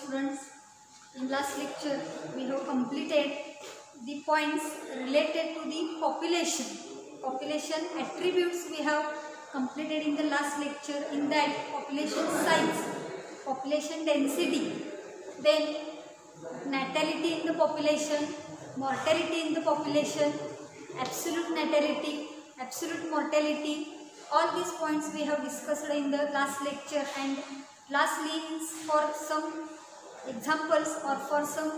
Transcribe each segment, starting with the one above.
students, in last lecture we have completed the points related to the population. Population attributes we have completed in the last lecture. In that, population size, population density, then natality in the population, mortality in the population, absolute natality, absolute mortality. All these points we have discussed in the last lecture, and lastly, for some examples or for some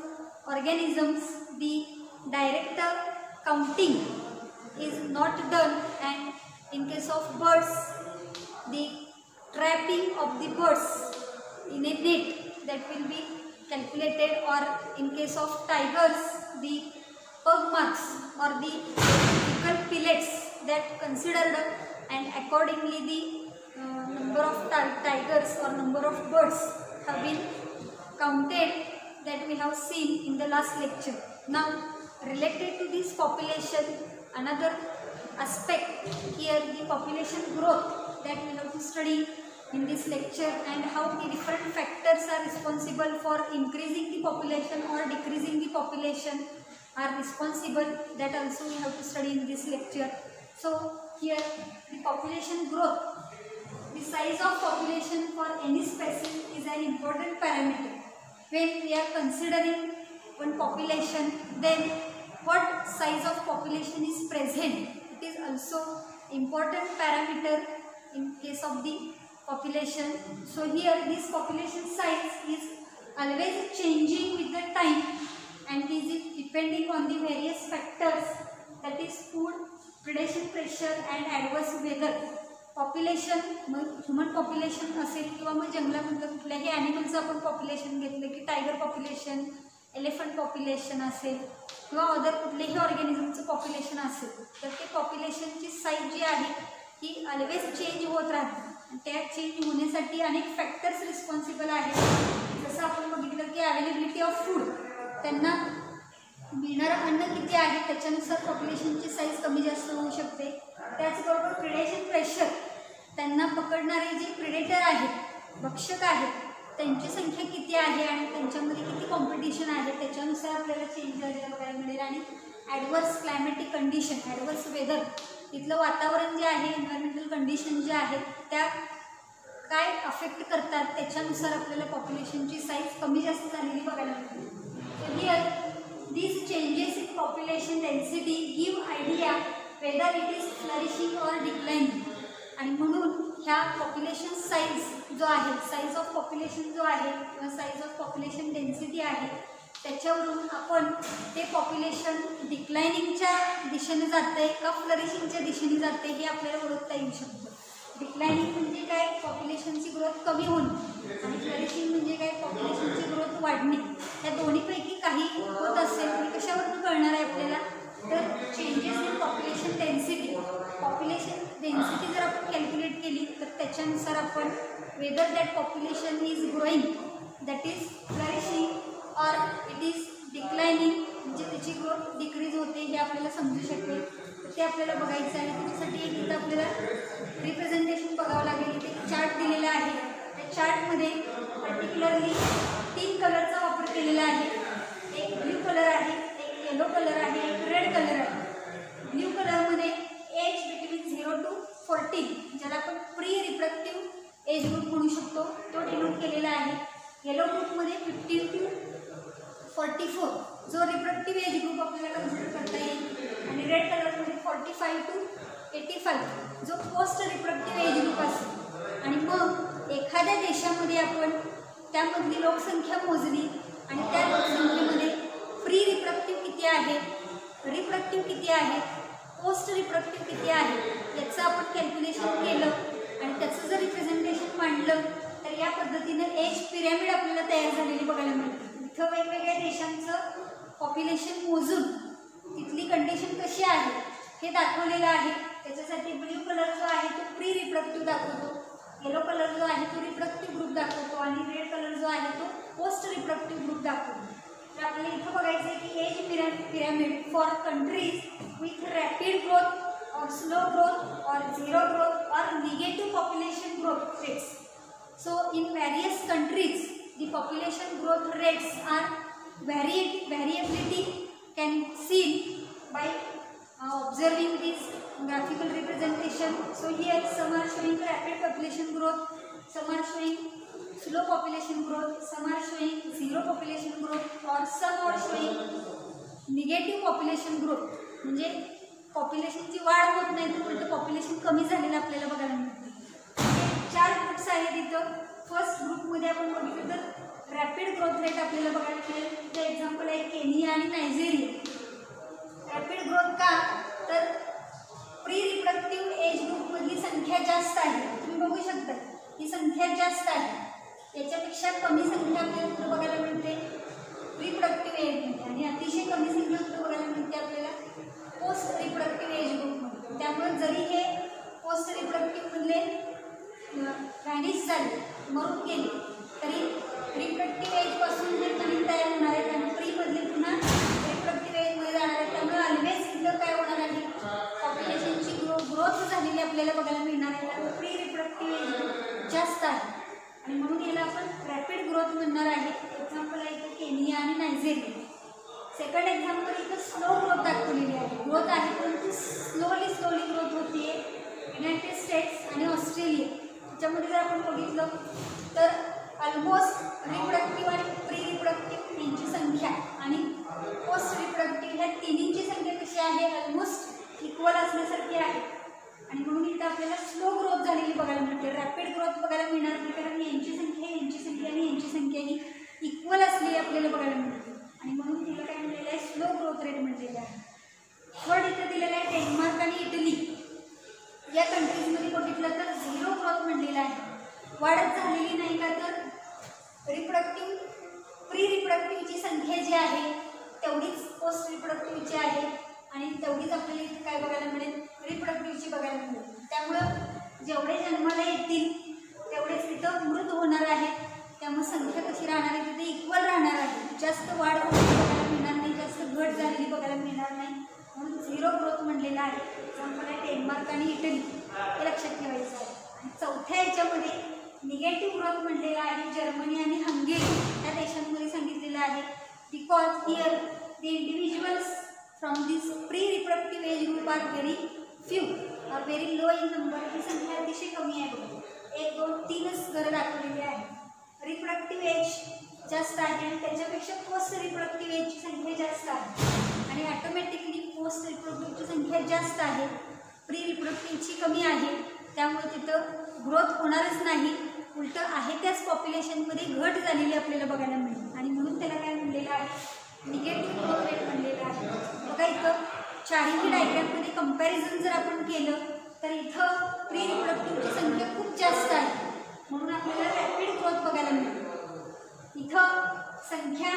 organisms, the direct counting is not done, and in case of birds, the trapping of the birds in a net that will be calculated, or in case of tigers, the pug marks or the fecal pellets that considered, and accordingly the number of tigers or number of birds have been counted, that we have seen in the last lecture. Now, related to this population, another aspect here, the population growth that we have to study in this lecture, and how the different factors are responsible for increasing the population or decreasing the population are responsible, that also we have to study in this lecture. So here the population growth, the size of population for any species is an important parameter. When we are considering one population, then what size of population is present, it is also important parameter in case of the population. So here this population size is always changing with the time, and is depending on the various factors, that is food, predation pressure and adverse weather. Population, मग human population असेल किंवा मग जंगलामधलं कुठल्याही ॲनिमलचं आपण population घेतलं की tiger population, elephant population असेल किंवा अदर कुठलेही ऑर्गॅनिझमचं पॉप्युलेशन असेल, तर ते पॉप्युलेशनची साईज जी आहे ही ऑलवेज चेंज होत राहते. त्या चेंज होण्यासाठी अनेक फॅक्टर्स रिस्पॉन्सिबल आहेत. जसं आपण बघितलं की अवेलेबिलिटी ऑफ फूड, त्यांना मिळणारं अन्न किती आहे त्याच्यानुसार पॉप्युलेशनची साईज कमी जास्त होऊ शकते. त्याचबरोबर प्रिडेशन प्रेशर, त्यांना पकडणारे जे प्रिडेटर आहेत, भक्षक आहेत, त्यांची संख्या किती आहे आणि त्यांच्यामध्ये किती कॉम्पिटिशन आहे, त्याच्यानुसार आपल्याला चेंज झालेलं बघायला मिळेल. आणि adverse climatic condition, adverse weather, तिथलं वातावरण जे आहे, एन्व्हायरमेंटल कंडिशन जे आहेत, त्या काय अफेक्ट करतात त्याच्यानुसार आपल्याला पॉप्युलेशनची साईज कमी जास्त झालेली बघायला मिळते. Here these changes in population density give idea whether it is flourishing or declining. आणि म्हणून ह्या पॉप्युलेशन साईज जो आहे, साईज ऑफ पॉप्युलेशन जो आहे किंवा साईज ऑफ पॉप्युलेशन डेन्सिटी आहे, त्याच्यावरून आपण ते पॉप्युलेशन डिक्लायनिंगच्या दिशेने जाते का फ्लरिशिंगच्या दिशेने जाते हे आपल्याला ओळखता येऊ शकतं. डिक्लायनिंग म्हणजे काय, पॉप्युलेशनची ग्रोथ कमी होणे, आणि फ्लरिशिंग म्हणजे काय, पॉप्युलेशनची ग्रोथ वाढणे. या दोन्हीपैकी काही होत असेल तर कशावरून कळणार आहे आपल्याला, तर changes in population density. Population density जर आपण कॅल्क्युलेट केली तर त्याच्यानुसार आपण whether that population is growing, that is flourishing or it is declining, म्हणजे त्याची ग्रोथ डिक्रीज होते हे आपल्याला समजू शकते. तर ते आपल्याला बघायचं आहे. त्याच्यासाठी एक इथं आपल्याला रिप्रेझेंटेशन बघावं लागेल. इथे एक चार्ट दिलेला आहे. त्या चार्टमध्ये पर्टिक्युलरली 3 कलरचा वापर केलेला आहे. एक ब्ल्यू कलर आहे, एक येलो कलर आहे, एक रेड कलर आहे. ब्ल्यू कलरमध्ये एज बिटवीन 0 to 14, ज्याला आपण प्री रिप्रोडक्टिव्ह एज ग्रुप म्हणू शकतो, तो डिनोट केलेला आहे. येलो ग्रुपमध्ये 15 to 44 जो रिप्रोडक्टिव्ह एज ग्रुप आपल्याला कन्सिडर करता येईल. आणि रेड कलरमध्ये 45 to 85 जो पोस्ट रिप्रोडक्टिव्ह एज ग्रुप असेल. आणि मग एखाद्या देशामध्ये आपण त्यामधली लोकसंख्या मोजली आणि त्या लोकसंख्येमध्ये प्री रिप्रोडक्टिव्ह किती आहे, रिप्रोडक्टिव्ह किती आहे, पोस्ट रिप्रोडक्टिव्ह किती आहे, याचं आपण कॅल्क्युलेशन केलं आणि त्याचं जर रिप्रेझेंटेशन मांडलं तर या पद्धतीनं एज पिरॅमिड आपल्याला तयार झालेली बघायला मिळते. इथं वेगवेगळ्या देशांचं पॉप्युलेशन मोजून तिथली कंडिशन कशी आहे हे दाखवलेलं आहे. त्याच्यासाठी ब्ल्यू कलर जो आहे तो प्री रिप्रोडक्टिव्ह दाखवतो, येलो कलर जो आहे तो रिप्रोडक्टिव्ह ग्रुप दाखवतो, आणि रेड कलर जो आहे तो पोस्ट रिप्रोडक्टिव्ह ग्रुप दाखवतो. तर आपल्याला इथं बघायचं आहे की age pyramid for countries with rapid growth और स्लो ग्रोथ और झिरो ग्रोथ और negative population growth rates. So in various countries the population growth growth rates are variability can seen by observing this graphical representation. So here some are showing rapid population growth, some are showing slow population growth, some are showing zero population growth, or some are showing negative population growth. म्हणजे पॉप्युलेशनची वाढ होत नाही तर उलट population कमी झालेलं आपल्याला बघायला मिळतं. 4 ग्रुप्स आहेत इथं. फर्स्ट ग्रुपमध्ये आपण बघितलं तर रॅपिड ग्रोथ रेट आपल्याला बघायला मिळेल. तिथे एक्झाम्पल आहे केनिया आणि नायजेरिया. रॅपिड ग्रोथ का तर प्री रिप्रोडक्टिव्ह एज ग्रुपमधली संख्या जास्त आहे. तुम्ही बघू शकता ही संख्या जास्त आहे. याच्यापेक्षा कमी संख्या आपल्याला कुठं बघायला मिळते रिप्रोडक्टिव्ह एजमध्ये, आणि अतिशय कमी संख्या कुठं बघायला मिळते आपल्याला पोस्ट रिप्रोडक्टिव्ह एज ग्रुपमध्ये. त्यामुळे जरी हे पोस्ट रिप्रोडक्टिव्हमधले व्हॅनिश झाले, मरून गेले, तरी रिप्रोडक्टिव्ह एजपासून जे नवीन तयार होणार आहेत आणि प्रीमधले पुन्हा रिप्रोडक्टिव्ह एजमध्ये जाणार आहेत. त्यामुळे ऑलवेज इथं काय होणार आहे पॉप्युलेशनची ग्रोथ झालेली आपल्याला बघायला मिळणार आहे. त्यामुळे प्री रिप्रोडक्टिव्ह एज जास्त आहे आणि म्हणून याला आपण रॅपिड ग्रोथ म्हणणार आहे. एक्झाम्पल आहे इथं केनिया आणि नायजेरिया. सेकंड एक्झाम्पल इथं स्लो ग्रोथ दाखवलेली आहे. ग्रोथ आहे परंतु स्लोली ग्रोथ होती आहे युनायटेड स्टेट्स आणि ऑस्ट्रेलिया. त्याच्यामध्ये जर आपण बघितलं तर ऑलमोस्ट रिप्रोडक्टिव्ह आणि प्री रिप्रोडक्टिव्ह यांची संख्या आणि पोस्ट रिप्रोडक्टिव्ह ह्या तिन्हींची संख्या कशी आहे ऑलमोस्ट इक्वल असण्यासारखी आहे. आणि म्हणून इथं आपल्याला स्लो ग्रोथ झालेली बघायला मिळते. रॅपिड ग्रोथ बघायला मिळणार नाही कारण यांची संख्या आणि यांची संख्या ही इक्वल असलेली आपल्याला बघायला मिळते आणि म्हणून तिला काय म्हटलेलं आहे स्लो ग्रोथ रेट म्हटलेलं आहे. थर्ड इथं दिलेलं आहे डेन्मार्क आणि इटली. या कंट्रीजमध्ये बघितलं तर झिरो ग्रोथ म्हटलेलं आहे. वाढत झालेली नाही का तर प्री रिप्रोडक्टिव्हची संख्या जी आहे तेवढीच पोस्ट रिप्रोडक्टिव्हची आहे आणि तेवढीच आपल्याला इथे काय बघायला मिळेल रिप्रोडक्टिव्हची बघायला मिळेल. त्यामुळं जेवढे जन्माला येतील तेवढेच तिथं मृत होणार आहेत. त्यामुळे संख्या कशी राहणार आहे तिथे इक्वल राहणार आहे. जास्त वाढ होण्याची बघायला मिळणार नाही, जास्त घट झालेली बघायला मिळणार नाही. म्हणून झिरो ग्रोथ म्हणलेलं आहे. एक्झाम्पल आहे डेन्मार्क आणि इटली, हे लक्षात ठेवायचं आहे. आणि चौथ्या याच्यामध्ये निगेटिव्ह ग्रोथ म्हणलेलं आहे. जर्मनी आणि हंगेरी या देशांमध्ये सांगितलेलं आहे. Because here the individuals from this pre reproductive age group are very few are very low in number. ही संख्या अतिशय कमी आहे. 1, 2, 3च घरं दाखवलेली आहे. रिप्रोडक्टिव्ह एज जास्त आहे आणि त्याच्यापेक्षा पोस्ट रिप्रोडक्टिव्ह एजची संख्या जास्त आहे आणि ऑटोमॅटिकली पोस्ट रिप्रोडक्टिव्हची संख्या जास्त आहे. प्री रिप्रोडक्टिव्हची कमी आहे. त्यामुळे तिथं ग्रोथ होणारच नाही. उलटं आहे त्याच पॉप्युलेशनमध्ये घट झालेली आपल्याला बघायला मिळेल आणि म्हणून त्याला काय म्हणलेलं आहे निगेटिव्ह ग्रोथ रेट म्हणलेलं आहे. बघा इथं चारही डायग्राममध्ये कंपॅरिझन जर आपण केलं तर इथं प्री रिप्रोडक्टिव्हची संख्या खूप जास्त आहे म्हणून आपल्याला रॅपिड ग्रोथ बघायला मिळते. इथं संख्या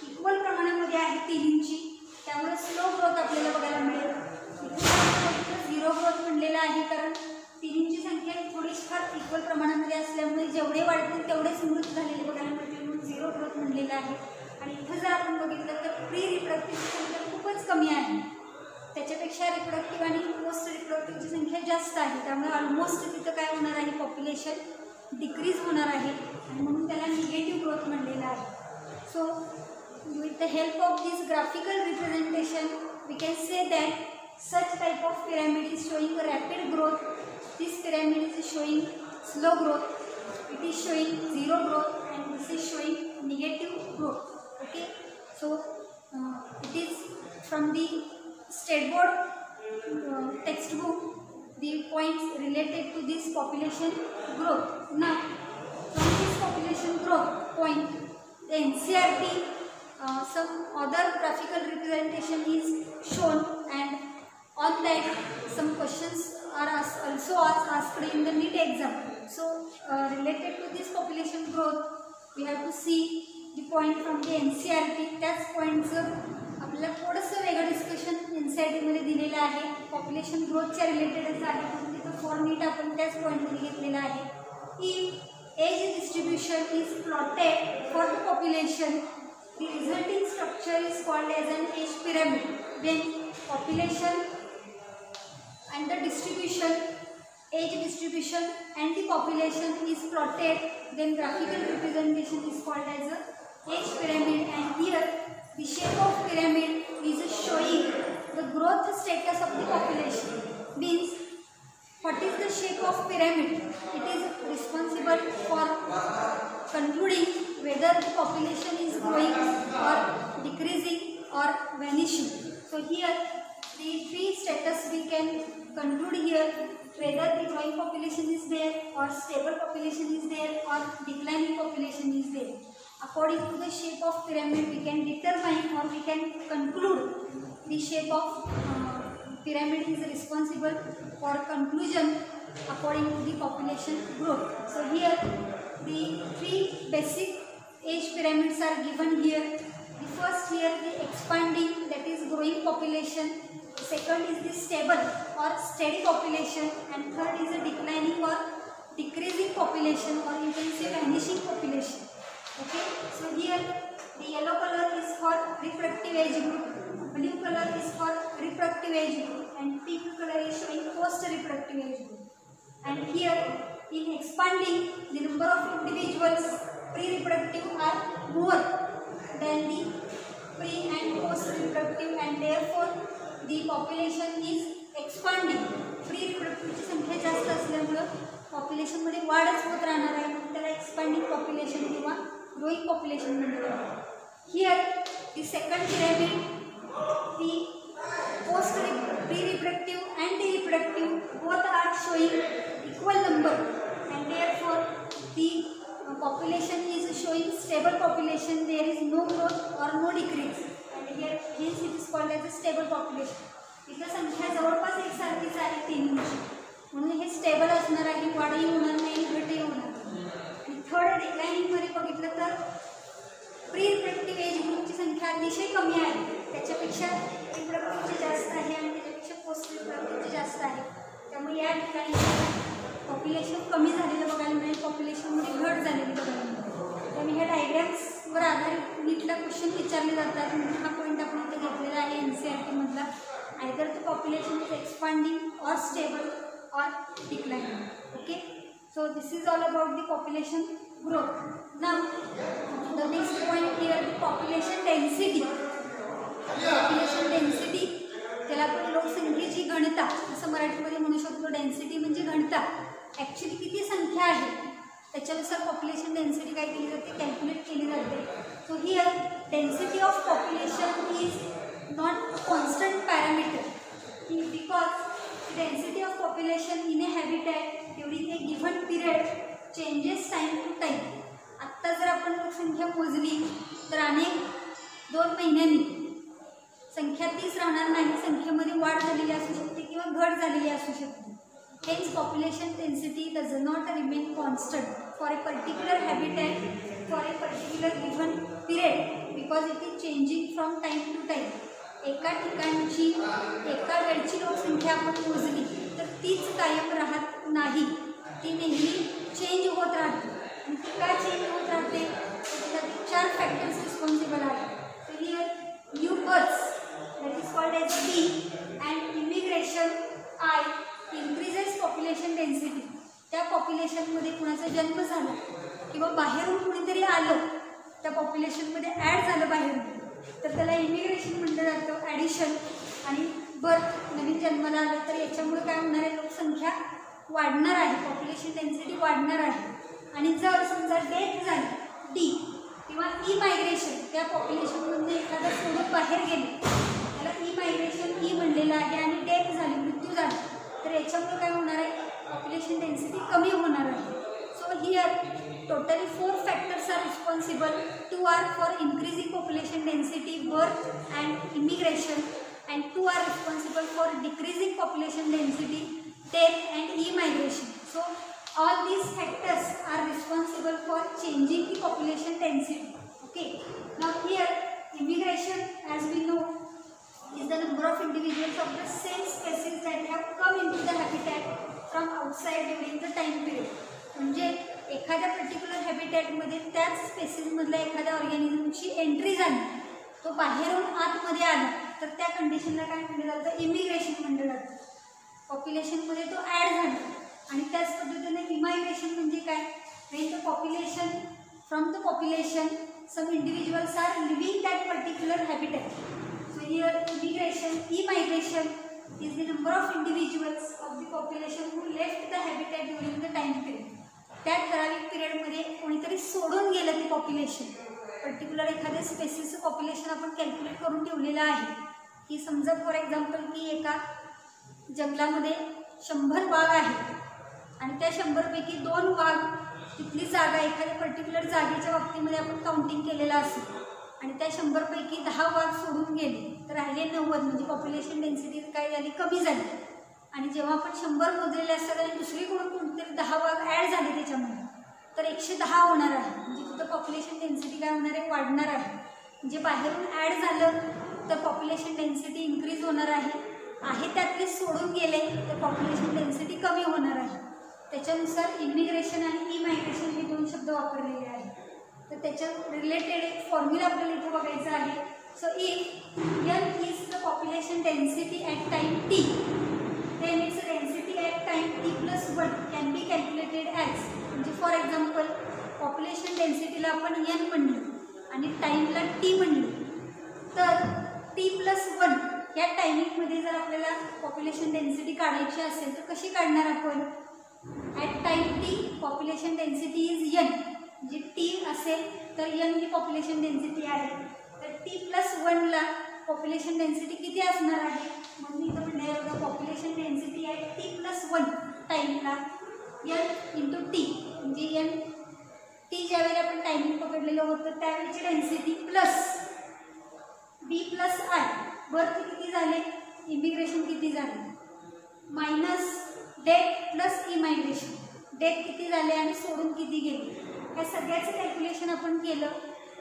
इक्वल प्रमाणामध्ये आहे तिन्हींची, त्यामुळे स्लो ग्रोथ आपल्याला बघायला मिळेल. इथं झिरो ग्रोथ म्हणलेलं आहे कारण तिन्हींची संख्या थोडीशी फार इक्वल प्रमाणामध्ये असल्यामुळे जेवढे वाढतील तेवढेच मृत झालेले बघायला मिळतील म्हणून झिरो ग्रोथ म्हणलेलं आहे. आणि इथं जर आपण बघितलं तर प्री रिप्रोडक्टिव्हची संख्या खूपच कमी आहे. त्याच्यापेक्षा रिप्रोडक्टिव्ह आणि पोस्ट रिप्रोडक्टिव्हची संख्या जास्त आहे. त्यामुळे ऑलमोस्ट तिथं काय होणार आहे पॉप्युलेशन डिक्रीज होणार आहे आणि म्हणून त्याला निगेटिव्ह ग्रोथ म्हणलेलं आहे. So with the help of this graphical representation we can say that such type of pyramid is showing a rapid growth. This pyramid is showing slow growth. It is showing zero growth and this is showing negative growth. Okay, so it is from the state board textbook the points related to this population growth. Now from this population growth point the NCERT some other graphical representation is shown and on that some questions are also asked in the NEET exam. So related to this population growth we have to see the point from the NCERT. त्याच पॉईंटचं आपल्याला थोडंसं वेगळं discussion NCERT मध्ये दिलेलं आहे. Population ग्रोथच्या रिलेटेडच आहे म्हणून तिथं फॉर नीट आपण त्याच पॉईंटमध्ये घेतलेलं आहे. If age distribution is plotted for the population the resulting structure is called as an age pyramid. When population and the distribution, age distribution and the population is plotted, then graphical representation is called as a age pyramid, and here the shape of pyramid is showing the growth status of the population. Means what is the shape of pyramid? It is responsible for concluding whether the population is growing or decreasing or vanishing. So here the three status we can conclude here, whether the growing population is there or stable population is there or declining population is there. According to the shape of pyramid we can determine or we can conclude the shape of pyramid is responsible for conclusion according to the population growth. So here the three basic age pyramids are given here. The first here the expanding, that is growing population. Second is the stable or steady population, and third is a declining or decreasing population, or you can say vanishing population. Okay, so here the yellow color is for reproductive age group, blue color is for reproductive age group, and pink color is showing post reproductive age group. And here in expanding, the number of individuals pre-reproductive are more than the pre and post reproductive, and therefore the population is expanding. प्री रिप्रोडक्टिव्हची संख्या जास्त असल्यामुळे पॉप्युलेशनमध्ये वाढच होत राहणार आहे, म्हणून त्याला एक्सपॅन्डिंग पॉप्युलेशन किंवा ग्रोइंग पॉप्युलेशन म्हणतात. Here the second pyramid, the post pre reproductive and the reproductive both are showing equal number, and therefore the population is showing stable population, there is no growth or no decrease, and here hence it is called as a stable population. इथं संख्या जवळपास एकसारखीच आहे तीनची, म्हणून हे stable असणार आहे, वाढही होणार नाही घटही होणार नाही. आणि थर्ड डिक्लाइनिंगमध्ये बघितलं तर प्री रिप्रोडक्टिव्ह एज ग्रुपची संख्या अतिशय कमी आहे, त्याच्यापेक्षा रिप्रोडक्टिव्हची जास्त आहे आणि त्याच्यापेक्षा पोस्ट रिप्रोडक्टिव्हची जास्त आहे. त्यामुळे या ठिकाणी पॉप्युलेशन कमी झालेलं बघायला मिळेल, पॉप्युलेशनमध्ये घट झालेली बघायला मिळेल. त्यामुळे ह्या डायग्राम्सवर आधारित नीटला क्वेश्चन विचारले जातात, म्हणून हा पॉईंट आपण इथे घेतलेला आहे NCERT मधला. Either the population is expanding और स्टेबल और declining. Okay, so this is all about the population growth. Now the next point here the population density. Population density त्याला आपण लोकसंख्येची घनता असं मराठीमध्ये म्हणू शकतो. डेन्सिटी म्हणजे घनता, ॲक्च्युली किती संख्या आहे त्याच्यानुसार पॉप्युलेशन डेन्सिटी काय केली जाते, कॅल्क्युलेट केली जाते. So here density of population is not constant parameter, because density of population in a habitat during a given period changes time to time. आत्ता जर आपण लोकसंख्या मोजली तर अनेक 2 महिन्यांनी संख्या तीच राहणार नाही, संख्येमध्ये वाढ झालेली असू शकते किंवा घट झालेली असू शकते. Hence population density does not remain constant for a particular habitat for a particular given period, because it is changing from time to time. एका ठिकाणची एका वेळची लोकसंख्या आपण मोजली तर तीच कायम राहत नाही, ती नेहमी चेंज होत राहते. आणि ती का चेंज होत राहते, त्याच्यासाठी 4 फॅक्टर्स रिस्पॉन्सिबल आहेत. तर here new births, that is called as B, and immigration I increases population density. त्या पॉप्युलेशनमध्ये कुणाचा जन्म झाला किंवा बाहेरून कुणीतरी आलं त्या पॉप्युलेशनमध्ये ॲड झालं बाहेरून, तर त्याला इमिग्रेशन म्हटलं जातं, ॲडिशन. आणि बर्थ, नवीन जन्माला आलं तर याच्यामुळे काय होणार आहे, लोकसंख्या वाढणार आहे, पॉप्युलेशन डेन्सिटी वाढणार आहे. आणि जर समजा डेथ झाली डी किंवा ई मायग्रेशन, त्या पॉप्युलेशनमधून एखादा सोडून बाहेर गेले त्याला ई मायग्रेशन ई म्हणलेलं आहे, आणि डेथ झाली, मृत्यू झाला, तर याच्यामुळे काय होणार आहे, पॉप्युलेशन डेन्सिटी कमी होणार आहे. So here totally 4 factors are responsible. 2 are for increasing population density, birth and immigration, and 2 are responsible for decreasing population density, death and emigration. So all these factors are responsible for changing the population density. Okay, now here immigration, as we know, is the number of individuals of the same species that have come into the habitat from outside during the time period. म्हणजे एखाद्या particular हॅबिटॅटमध्ये त्याच स्पेसिसमधल्या एखाद्या ऑर्गॅनिझमची entry झाली, तो बाहेरून आतमध्ये आला, तर त्या कंडिशनला काय म्हटलं जातं, इमिग्रेशन म्हटलं जातं. पॉप्युलेशनमध्ये तो ॲड झाला. आणि त्याच पद्धतीने इमायग्रेशन म्हणजे काय, Wien the population from the population some individuals are living that particular habitat. So here immigration, e-migration is the number of individuals of the population who left the habitat during the time period. त्या ठराविक पिरियडमध्ये कोणीतरी सोडून गेलं ते population, particular एखाद्या स्पेसिसचं population आपण calculate करून ठेवलेलं आहे की समजा फॉर एक्झाम्पल की एका जंगलामध्ये 100 वाघ आहेत आणि त्या 100पैकी 2 वाघ तिथली जागा एखाद्या पर्टिक्युलर जागेच्या बाबतीमध्ये आपण काउंटिंग केलेलं असेल आणि त्या 100पैकी 10 वाघ सोडून गेले तर राहिले 90, म्हणजे पॉप्युलेशन डेन्सिटी काय झाली, कमी झाली. आणि जेव्हा आपण 100 मोजलेले असतात आणि दुसरीकडून कोणतरी 10 वाघ ॲड झाले त्याच्यामध्ये तर 110 होणार आहे, म्हणजे तिथं पॉप्युलेशन डेन्सिटी काय होणार आहे, वाढणार आहे. म्हणजे बाहेरून ॲड झालं तर पॉप्युलेशन डेन्सिटी इन्क्रीज होणार आहे त्यातले सोडून गेले तर पॉप्युलेशन डेन्सिटी कमी होणार आहे. त्याच्यानुसार इमिग्रेशन आणि ई-मायग्रेशन हे 2 शब्द वापरलेले आहेत. तर त्याच्या रिलेटेड एक फॉर्म्युला आपल्याला इथे बघायचा आहे. So if n is the population density at time t, then its density at time t+1 can be calculated as, म्हणजे फॉर एक्झाम्पल पॉप्युलेशन डेन्सिटीला आपण n म्हणलं आणि टाईमला t म्हणलं तर t+1 या टायमिंगमध्ये जर आपल्याला पॉप्युलेशन डेन्सिटी काढायची असेल तर कशी काढणार आपण. At time t population density is n, म्हणजे t असेल तर n ही पॉप्युलेशन डेन्सिटी आहे. तर t+1ला पॉप्युलेशन डेन्सिटी किती असणार आहे, म्हणून इथं म्हणलं आहे बघा पॉप्युलेशन डेन्सिटी ॲट t+1 टाईमला n × t, म्हणजे n t ज्यावेळी आपण टायमिंग पकडलेलं होतं त्यावेळीची डेन्सिटी प्लस b+i, बर्थ किती झाले, इमिग्रेशन किती झाले, मायनस डेथ प्लस इमायग्रेशन, डेथ किती झाले आणि सोडून किती गेले, या सगळ्याचं कॅल्क्युलेशन आपण केलं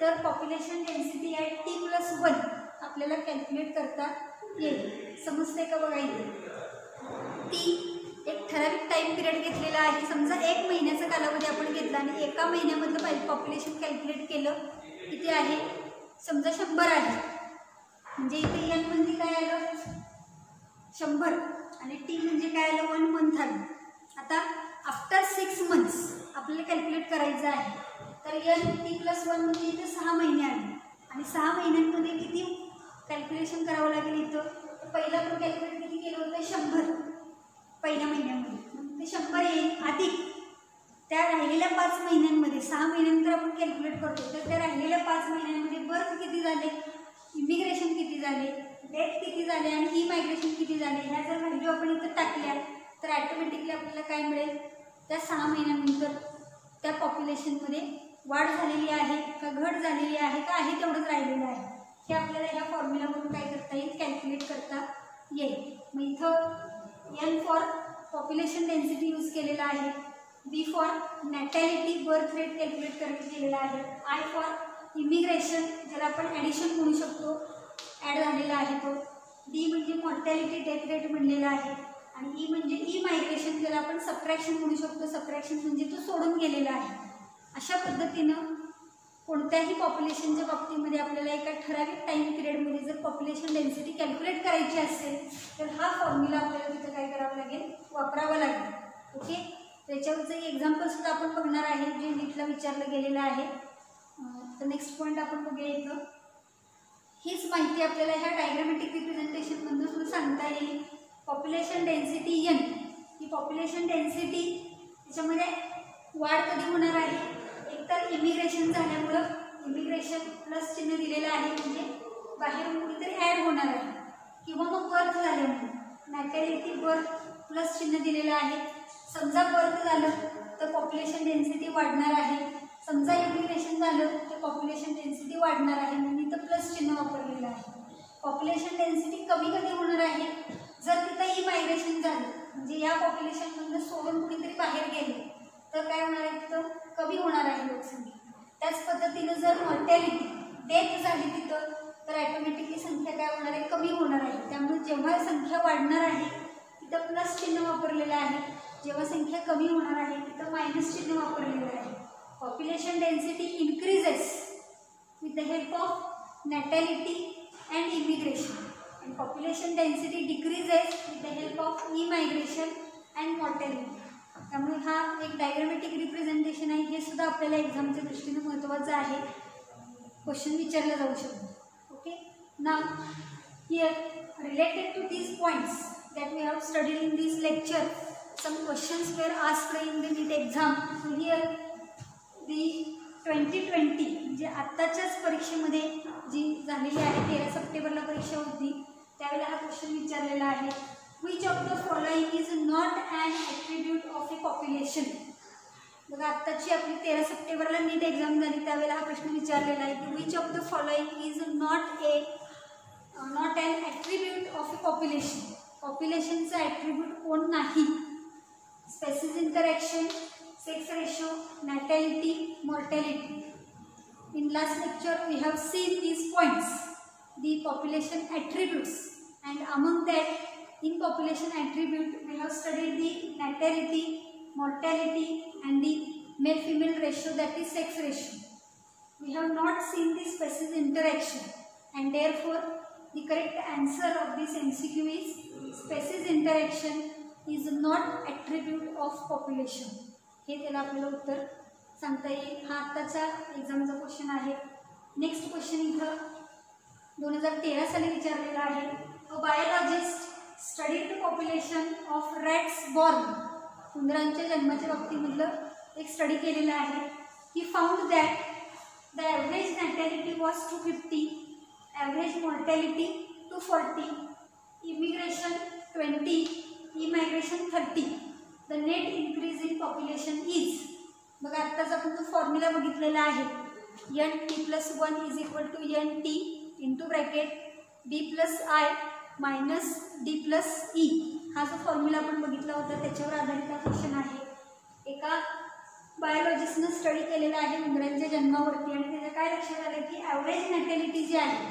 तर पॉप्युलेशन डेन्सिटी ॲट t+1 आपल्याला कॅल्क्युलेट करता येईल. समजते का बघा इथे. ती एक ठराविक टाईम पिरियड घेतलेला आहे, समजा 1 महिन्याचा कालावधी आपण घेतला आणि एका महिन्यामधलं पॉप्युलेशन कॅल्क्युलेट केलं किती आहे, समजा 100 आहे, म्हणजे इथे n म्हणजे काय आलं 100 आणि t म्हणजे काय आलं 1 मंथ आलं. आता आफ्टर 6 मंथ्स आपल्याला कॅल्क्युलेट करायचं आहे तर n t+1 म्हणजे इथे 6 महिने आले आणि 6 महिन्यांमध्ये किती कॅल्क्युलेशन करावं लागेल. इथं पहिला आपण कॅल्क्युलेट किती केलं होतं 100 पहिल्या महिन्यामध्ये, ते 100 येईल अधिक त्या राहिलेल्या 5 महिन्यांमध्ये 6 महिन्यानंतर आपण कॅल्क्युलेट करतो तर त्या राहिलेल्या 5 महिन्यांमध्ये बर्थ किती झाले, इमिग्रेशन किती झाले, डेथ किती झाले आणि ई-मायग्रेशन किती झाले, ह्या जर व्हॅल्यू आपण इथं टाकल्या तर ॲटोमॅटिकली आपल्याला काय मिळेल, त्या 6 महिन्यानंतर त्या पॉप्युलेशनमध्ये वाढ झालेली आहे का घट झालेली आहे का आहे तेवढंच राहिलेलं आहे, हे आपल्याला ह्या फॉर्म्युलावरून काय करता येईल, कॅल्क्युलेट करता येईल. मग इथं n for population density use केलेला आहे, b for नॅटॅलिटी birth rate calculate केलेला आहे, i फॉर इमिग्रेशन ज्याला आपण ॲडिशन म्हणू शकतो ॲड झालेला आहे तो, d म्हणजे मॉर्टॅलिटी डेथ रेट म्हणलेला आहे आणि e म्हणजे ई-मायग्रेशन ज्याला आपण सबट्रॅक्शन म्हणू शकतो, सबट्रॅक्शन म्हणजे तो सोडून गेलेला आहे. अशा पद्धतीनं कोणत्याही पॉप्युलेशनच्या बाबतीमध्ये आपल्याला एका ठराविक टाईम पिरियडमध्ये जर पॉप्युलेशन डेन्सिटी कॅल्क्युलेट करायची असेल तर हा फॉर्म्युला आपल्याला तिथं काय करावं लागेल, वापरावा लागेल. ओके, त्याच्यावरचं एक्झाम्पलसुद्धा आपण बघणार आहे जे नीटला विचारलं गेलेलं आहे. तर नेक्स्ट पॉईंट आपण बघूया. इथं हीच माहिती आपल्याला ह्या डायग्रामॅटिक रिप्रेझेंटेशनमधून सुद्धा सांगता येईल. पॉप्युलेशन डेन्सिटी n ही पॉप्युलेशन डेन्सिटी त्याच्यामध्ये वाढ कधी होणार आहे, एकतर इमिग्रेशन झाल्यामुळं इमिग्रेशन प्लस चिन्ह दिलेलं आहे म्हणजे बाहेरून कुठेतरी ॲड होणार आहे, किंवा मग बर्थ झाल्यामुळे नॅटॅलिटी बर्थ प्लस चिन्ह दिलेलं आहे. समजा बर्थ झालं तर पॉप्युलेशन डेन्सिटी वाढणार आहे, समजा इमिग्रेशन झालं तर पॉप्युलेशन डेन्सिटी वाढणार आहे, म्हणून इथं प्लस चिन्ह वापरलेलं आहे. पॉप्युलेशन डेन्सिटी कमी कधी होणार आहे, जर तिथं ई-मायग्रेशन झालं म्हणजे या पॉप्युलेशनमधून सोडून कुणीतरी बाहेर गेले तर काय होणार आहे, तिथं कमी होणार आहे लोकसंख्या. त्याच पद्धतीनं जर मॉर्टॅलिटी डेथ झाली तिथं तर ॲटोमॅटिकली संख्या काय होणार आहे, कमी होणार आहे. त्यामुळे जेव्हा संख्या वाढणार आहे तिथं प्लस चिन्ह वापरलेलं आहे, जेव्हा संख्या कमी होणार आहे तिथं मायनस चिन्ह वापरलेलं आहे. Population density increases with the help of नॅटॅलिटी and immigration and population density decreases with the help of e-migration and mortality. त्यामुळे हा एक डायग्रामॅटिक रिप्रेझेंटेशन आहे, हे सुद्धा आपल्याला एक्झामच्या दृष्टीने महत्त्वाचं आहे. क्वेश्चन विचारला जाऊ शकतो. Okay, now here related to these points that we have studied in this lecture, some questions were asked in the NEET exam. So here the 2020 म्हणजे आत्ताच्याच परीक्षेमध्ये जी झालेली आहे 13 सप्टेंबरला परीक्षा होती त्यावेळेला हा क्वेश्चन विचारलेला आहे. Which of the following is not an attribute of a population. बघा आत्ताची आपली 13 सप्टेंबरला नीट एक्झाम झाली त्यावेळेला हा प्रश्न विचारलेला आहे की which of the following is not an attribute of a population. पॉप्युलेशनचा ॲट्रिब्यूट कोण नाही. Species interaction, sex ratio, natality, mortality. In last lecture we have seen these points, the population attributes, and among that in population attribute we have studied the natality, mortality and the male female ratio, that is sex ratio. We have not seen the species interaction, and therefore the correct answer of this MCQ is species interaction is not attribute of population. हे त्याला आपल्याला उत्तर सांगता येईल. हा आत्ताचा एक्झामचा question आहे. नेक्स्ट क्वेश्चन इथं 2013 साली विचारलेला आहे. A biologist studied the population of rats born. उंदरांच्या जन्माच्या बाबतीमधलं एक स्टडी केलेला आहे. He found that the average natality was 250, average mortality 240, immigration 20, emigration 30. The net increase in population is. बघा आत्ताच आपण जो फॉर्म्युला बघितलेला आहे NT+1 is equal to NT into bracket D+I minus D+E. हा जो फॉर्म्युला आपण बघितला होता त्याच्यावर आधारित हा क्वेश्चन आहे. एका बायोलॉजिस्टनं स्टडी केलेला आहे उंदरांच्या जन्मावरती आणि त्याचं काय लक्षात आलं की ॲव्हरेज नॅटॅलिटी जी आहे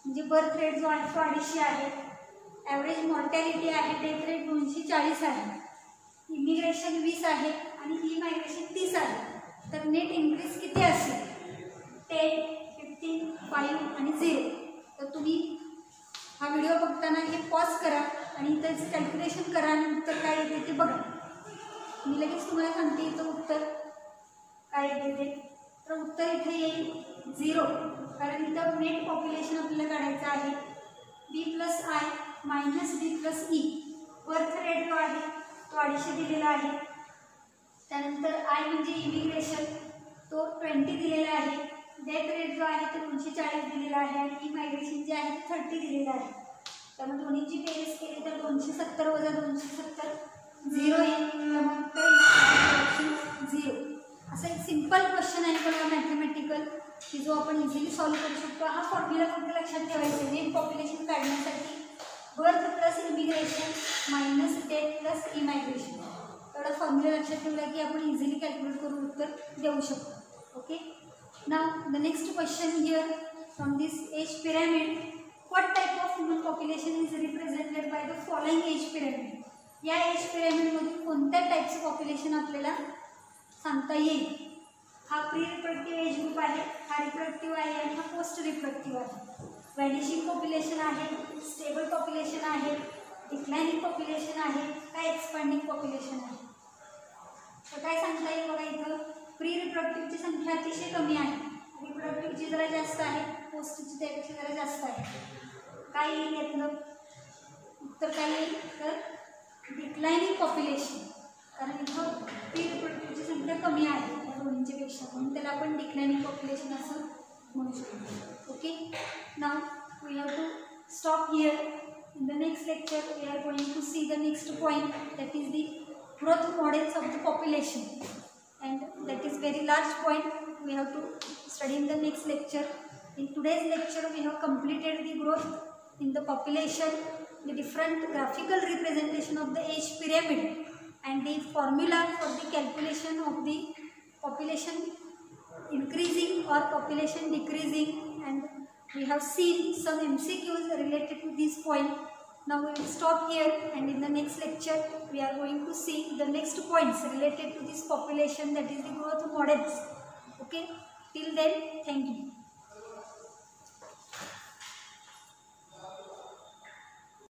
म्हणजे बर्थ रेट जो आहे तो 250 आहे, ॲव्हरेज मॉर्टॅलिटी आहे डेथ रेट 240 आहे, इमिग्रेशन 20 आहे आणि इमायग्रेशन 30 आहे. तर नेट इन्क्रीज किती असेल 10, 15, 5 आणि 0. तर तुम्ही हा व्हिडिओ बघताना हे पॉज करा आणि त्याचं कॅल्क्युलेशन करा आणि उत्तर काय येते ते बघा. मी लगेच तुम्हाला सांगते इथं उत्तर काय येते ते. तर उत्तर इथे येईल 0, कारण इथं नेट पॉप्युलेशन आपल्याला काढायचं आहे. D+I minus D+E. Birth rate जो आहे तो 250 दिलेला आहे. त्यानंतर I म्हणजे इमिग्रेशन तो 20 दिलेला आहे. डेथ रेट जो आहे तो 240 दिलेला आहे आणि इमायग्रेशन जे आहे ते 30 दिलेलं आहे. त्यामुळे दोन्हीची बेरीज केली तर 270 वजा 270 0 येईल. त्यामुळे 0. असा एक सिम्पल क्वेश्चन आहे बघा मॅथमॅटिकल की जो आपण इझिली सॉल्व्ह करू शकतो. हा फॉर्म्युला फक्त लक्षात ठेवायचा. नेट पॉप्युलेशन काढण्यासाठी birth plus immigration minus death plus emigration एवढा फॉर्म्युला लक्षात ठेवला की आपण इझिली कॅल्क्युलेट करून उत्तर देऊ शकतो. Okay, now the next question here from this age pyramid. What type of human population is represented by the following age pyramid. या एज पिरॅमिडमधून कोणत्या टाईपचं पॉप्युलेशन आपल्याला सांगता येईल. हा प्री रिप्रोडक्टिव्ह एज ग्रुप आहे, हा रिप्रोडक्टिव्ह आहे आणि हा पोस्ट रिप्रोडक्टिव्ह आहे. व्हॅनिशिंग पॉप्युलेशन आहे, स्टेबल पॉप्युलेशन आहे, डिक्लायनिंग पॉप्युलेशन आहे, काय एक्सपांडिंग पॉप्युलेशन आहे. तर काय सांगता येईल बघा इथं प्री रिप्रोडक्टिव्हची संख्या अतिशय कमी आहे, रिप्रोडक्टिव्हची जरा जास्त आहे, पोस्टची त्यापेक्षा जरा जास्त आहे. काय येईल यातलं उत्तर काय येईल तर डिक्लायनिंग पॉप्युलेशन, कारण इथं प्री रिप्रोडक्टिव्हची संख्या कमी आहे या दोन्हींच्या पेक्षा म्हणून त्याला आपण डिक्लायनिंग पॉप्युलेशन असं म्हणू शकतो. Okay, now we have to stop here. In the next lecture we are going to see the next point, that is the growth models of the population, and that is very large point we have to study in the next lecture. In today's lecture we have completed the growth in the population, the different graphical representation of the age pyramid and the formula for the calculation of the population increasing or population decreasing, and we have seen some MCQs related to this point. Now we will stop here, and in the next lecture we are going to see the next points related to this population, that is the growth models. Okay, till then, thank you.